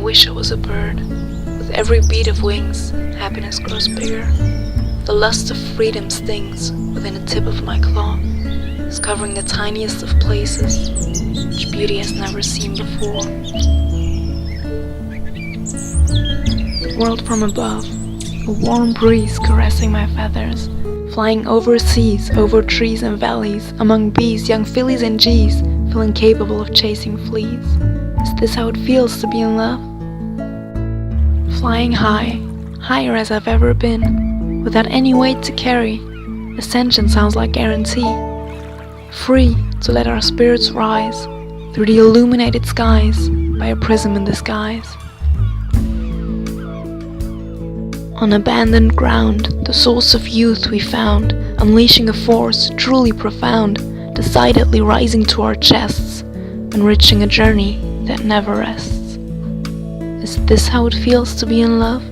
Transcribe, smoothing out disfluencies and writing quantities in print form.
wish I was a bird. With every beat of wings, happiness grows bigger. The lust of freedom stings within the tip of my claw, discovering the tiniest of places, which beauty has never seen before. The world from above, a warm breeze caressing my feathers, flying over seas, over trees and valleys, among bees, young fillies and geese, feeling capable of chasing fleas. Is this how it feels to be in love? Flying high, higher as I've ever been, without any weight to carry. Ascension sounds like guarantee. Free to let our spirits rise through the illuminated skies by a prism in disguise. On abandoned ground, the source of youth we found, unleashing a force truly profound, decidedly rising to our chests, enriching a journey that never rests. Is this how it feels to be in love?